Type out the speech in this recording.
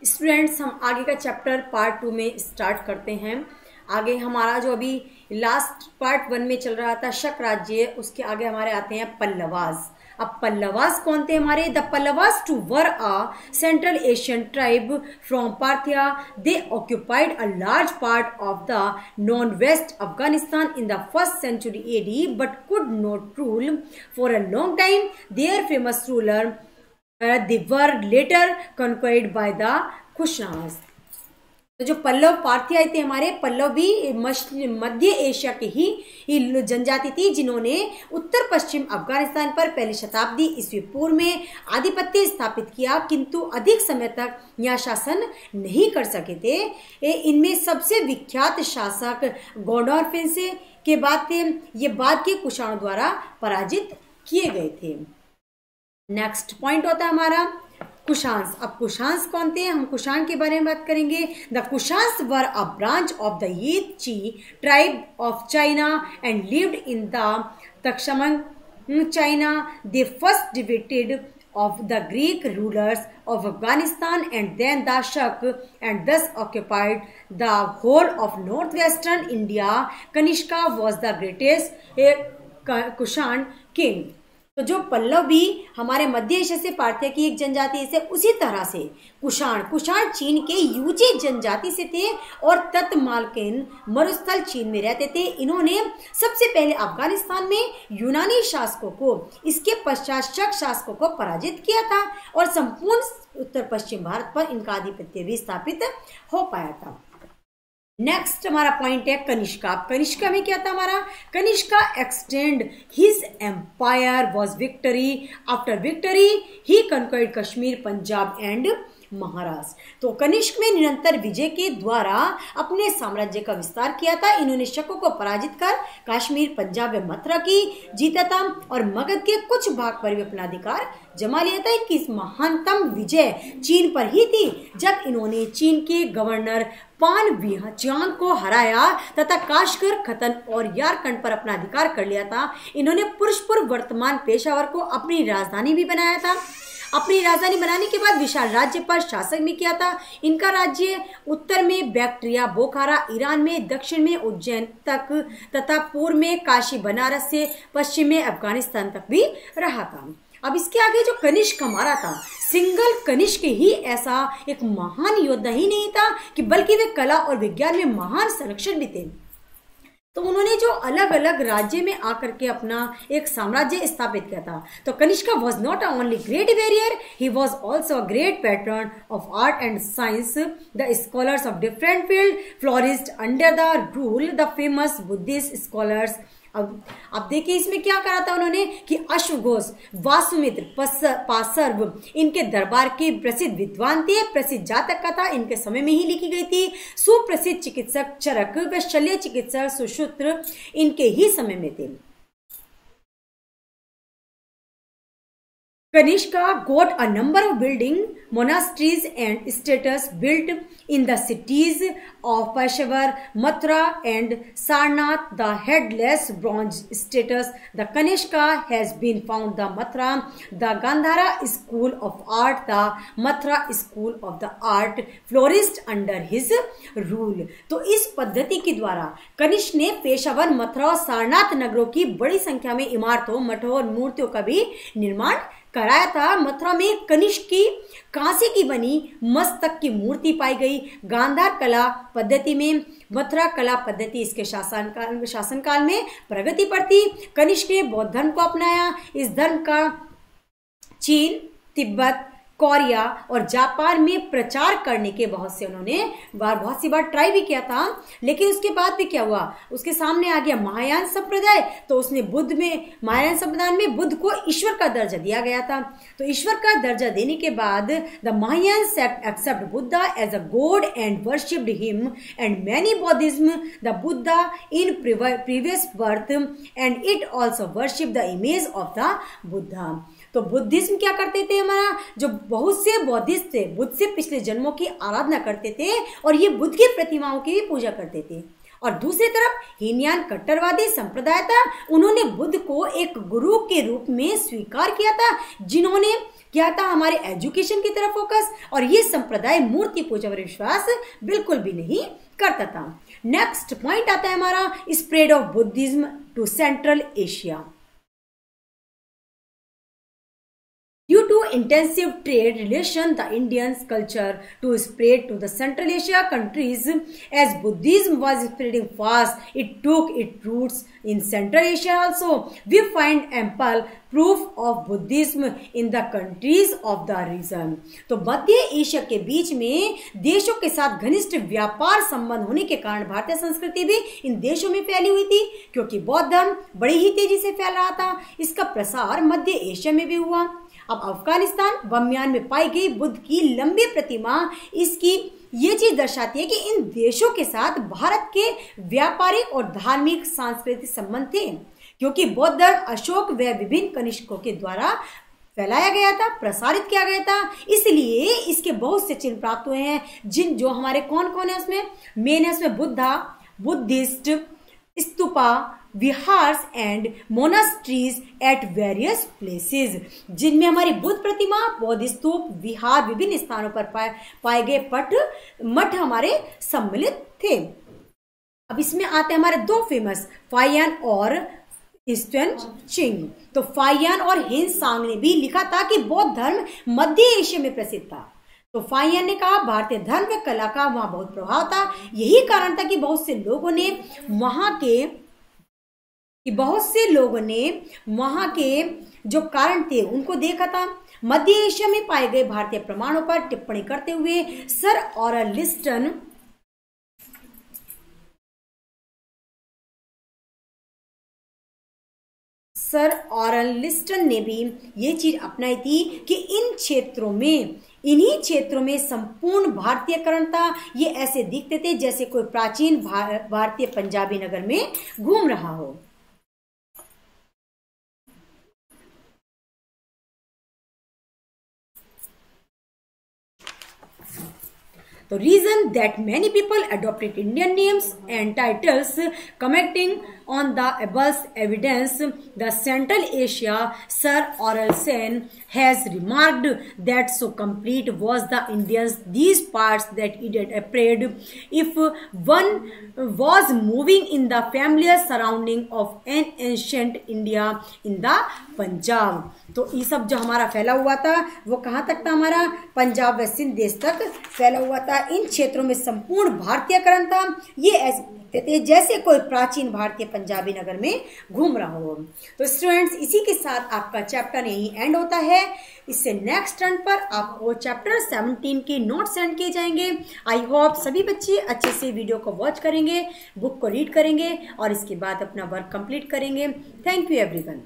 Students, हम आगे का चैप्टर पार्ट 2 में स्टार्ट करते हैं। आगे हमारा जो अभी लास्ट पार्ट 1 में चल रहा था शक राज्य, उसके आगे हमारे आते हैं पल्लवास। अब पल्लवास कौन थे हमारे? The Pallavas too were a central Asian tribe from Parthia. They occupied a large part of the नॉन west Afghanistan in the first century AD but could not rule for a long time. Their famous ruler they were later conquered by the Kushans. तो जो पल्लव पार्थी आए थे हमारे, पल्लव भी मध्य Asia के ही जनजाति थी जिन्होंने उत्तर पश्चिम अफगानिस्तान पर पहली शताब्दी ईस्वी पूर्व में आधिपत्य स्थापित किया, किंतु अधिक समय तक यहाँ शासन नहीं कर सके थे। इनमें सबसे विख्यात शासक गॉडोल्फिन के बाद थे। ये बाद के कुशाणों द्वारा पराजित किए गए थे। नेक्स्ट पॉइंट होता है हमारा कुशान्स। अब कुशान्स कौन थे? हम कुशान के बारे में बात करेंगे। The Kushans were a branch of the Yuezhi tribe of China and lived in the तक्षमंग China. They first defeated of the Greek rulers of Afghanistan and then the Shak and thus occupied the whole of northwestern India. Kanishka was the greatest Kushan king. तो जो पल्लव भी हमारे मध्य Asia से पार्थ्य की एक जनजाति से, उसी तरह से कुषाण चीन के यूजे जनजाति से थे और तत्कालीन मरुस्थल चीन में रहते थे। इन्होंने सबसे पहले अफगानिस्तान में यूनानी शासकों को, इसके पश्चात शक शासकों को पराजित किया था और संपूर्ण उत्तर पश्चिम भारत पर इनका आधिपत्य भी स्थापित हो पाया था। नेक्स्ट हमारा पॉइंट है कनिष्का। कनिष्का में क्या था हमारा? Kanishka extend his empire was victory. After victory he conquered Kashmir, Punjab and Maharashtra. तो कनिष्क में निरंतर विजय के द्वारा अपने साम्राज्य का विस्तार किया था। इन्होंने शकों को पराजित कर कश्मीर, पंजाब व मथुरा की जीता था और मगध के कुछ भाग पर भी अपना अधिकार जमा लिया था। इनकी महानतम विजय चीन पर ही थी, जब इन्होंने चीन के गवर्नर पान वियांग को हराया तथा काशगर, खतन और यारकंड पर अपना अधिकार कर लिया था। इन्होंने पुरुषपुर वर्तमान पेशावर को अपनी राजधानी भी बनाया था। अपनी राजधानी बनाने के बाद विशाल राज्य पर शासन भी किया था। इनका राज्य उत्तर में बैक्ट्रिया, बोखारा, ईरान में, दक्षिण में उज्जैन तक तथा पूर्व में काशी, बनारस से पश्चिम में अफगानिस्तान तक भी रहा था। अब इसके आगे जो कनिष्क हमारा था, सिंगल कनिष्क ही ऐसा एक महान योद्धा ही नहीं था कि बल्कि वे कला और विज्ञान में महान संरक्षक भी थे। तो उन्होंने जो अलग अलग राज्य में आकर के अपना एक साम्राज्य स्थापित किया था। तो Kanishka was not only great warrior, he was also a great patron of art and science. The scholars of different field flourished under the rule the famous Buddhist scholars. अब देखिए इसमें क्या करा था उन्होंने कि अश्वघोष, वासुमित्र, पासर्व इनके दरबार के प्रसिद्ध विद्वान थे। प्रसिद्ध जातक कथा इनके समय में ही लिखी गई थी। सुप्रसिद्ध चिकित्सक चरक व शल्य चिकित्सक सुश्रुत इनके ही समय में थे। Kanishka got a number of building, monasteries and statues built in the cities of Peshawar, Mathura and Sarnath. The headless bronze statues, the Kanishka has been found the Mathura, the Gandhara School of Art, the Mathura School of the Art flourished under his rule. तो इस पद्धति के द्वारा कनिष्क ने पेशावर, मथुरा और सारनाथ नगरों की बड़ी संख्या में इमारतों, मठों और मूर्तियों का भी निर्माण कराया था। मथुरा में कनिष्क की कांसे की बनी मस्तक की मूर्ति पाई गई। गांधार कला पद्धति में मथुरा कला पद्धति इसके शासनकाल में प्रगति पर थी। कनिष्क ने बौद्ध धर्म को अपनाया। इस धर्म का चीन, तिब्बत, कोरिया और जापान में प्रचार करने के बहुत सी बार ट्राई भी किया था, लेकिन उसके बाद भी क्या हुआ, उसके सामने आ गया महायान संप्रदाय। तो उसने महायान संप्रदाय में बुद्ध को ईश्वर का दर्जा दिया गया था। तो ईश्वर का दर्जा देने के बाद the Mahayana sect accept Buddha as a god and worshipped him and many Buddhism the Buddha in previous birth and it also worship the image of the Buddha. तो बुद्धिज्म क्या करते थे हमारा, जो बहुत से बौद्धिस्ट थे बुद्ध से पिछले जन्मों की आराधना करते थे और ये बुद्ध की प्रतिमाओं की भी पूजा करते थे। और दूसरी तरफ हीनयान कट्टरवादी संप्रदाय था, उन्होंने बुद्ध को एक गुरु के रूप में स्वीकार किया था, जिन्होंने क्या था हमारे एजुकेशन की तरफ फोकस, और ये संप्रदाय मूर्ति पूजा पर विश्वास बिल्कुल भी नहीं करता था। नेक्स्ट पॉइंट आता है हमारा spread of Buddhism to central Asia. Due to intensive trade relation, the Indian culture to spread to the Central Asia countries. As Buddhism was spreading fast, it took its roots in Central Asia also. We find ample proof of Buddhism in the countries of the region. तो मध्य Asia के बीच में देशों के साथ घनिष्ठ व्यापार संबंध होने के कारण भारतीय संस्कृति भी इन देशों में फैली हुई थी, क्योंकि बौद्ध धर्म बड़ी ही तेजी से फैल रहा था। इसका प्रसार मध्य एशिया में भी हुआ। अब अफगानिस्तान बमियान में पाई गई बुद्ध की लंबी प्रतिमा इसकी ये चीज दर्शाती है कि इन देशों के साथ भारत के व्यापारिक और धार्मिक सांस्कृतिक संबंध थे, क्योंकि बौद्ध धर्म अशोक व विभिन्न कनिष्कों के द्वारा फैलाया गया था, प्रसारित किया गया था, इसलिए इसके बहुत से चिन्ह प्राप्त हुए हैं। जिन जो हमारे कौन कौन है उसमें मेन है, उसमें Buddha, Buddhist stupa, viharas and monasteries at various places, जिनमें हमारी बुद्ध प्रतिमा, बौद्ध स्तूप, विहार, विभिन्न स्थानों पर पाए गए मठ हमारे सम्मिलित थे। अब इसमें आते हैं हमारे दो फेमस, फाहियान और ईस्टर्न चिंग। तो फाहियान और हिंसांग ने भी लिखा था कि बौद्ध धर्म मध्य एशिया में प्रसिद्ध था। तो फाहियान ने कहा भारतीय धर्म व कला का वहां बहुत प्रभाव था, यही कारण था कि बहुत से लोगों ने वहां के जो कारण थे उनको देखा था। मध्य एशिया में पाए गए भारतीय प्रमाणों पर टिप्पणी करते हुए सर ऑरल लिस्टन ने भी ये चीज अपनाई थी कि इन्हीं क्षेत्रों में संपूर्ण भारतीयकरण था। ये ऐसे दिखते थे जैसे कोई प्राचीन भारतीय पंजाबी नगर में घूम रहा हो। The reason that many people adopted Indian names and titles commenting on the above evidence, the Central Asia, Sir Orelsan has remarked that so complete was the Indians these parts that it appeared if one was moving in the familiar surrounding of an ancient India in the Punjab. तो ये सब जो हमारा फैला हुआ था वो कहाँ तक था, हमारा पंजाब व सिंध देश तक फैला हुआ था। इन क्षेत्रों में संपूर्ण भारतीयकरण था। ये ऐसे दिखते थे जैसे कोई प्राचीन भारतीय पंजाबी नगर में घूम रहा हो। तो स्टूडेंट्स, इसी के साथ आपका चैप्टर यही एंड होता है। इससे नेक्स्ट टर्न पर आपको चैप्टर 17 के नोट्स सेंड किए जाएंगे। आई होप सभी बच्चे अच्छे से वीडियो को वॉच करेंगे, बुक को रीड करेंगे और इसके बाद अपना वर्क कंप्लीट करेंगे। Thank you everyone.